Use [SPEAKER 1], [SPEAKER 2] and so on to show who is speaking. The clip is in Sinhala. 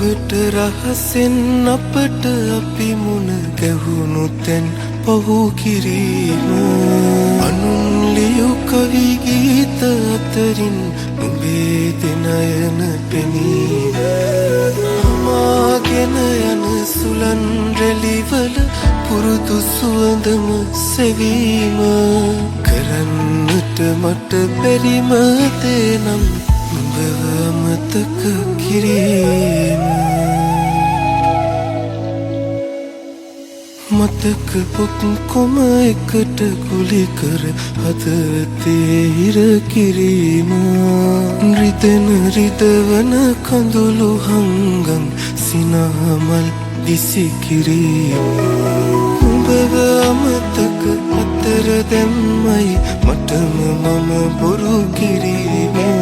[SPEAKER 1] ඔබට රහසෙන් අපට අපි මුණ ගැහුණු තැන් පහු කිරීම අනුන් ලියු කවි ගීත අතරින් නුඹේ දෙනයන පෙනීම හමාගෙන යන සුලන් රැලිවල පුරුදු සුවඳම සෙවීම කරන්නට මට බැරිම දේ නම් නුඹව අමතක කිරීම මතක ඔක්කොම එකට කුලි කර හදවතේ හිර කිරීම රිදෙන රිදවන කඳුළු හංගන් සිනහමල් දිසි කිරීම උඹව අමතක අතර දැම්මයි මටම මම බොරු කිරීම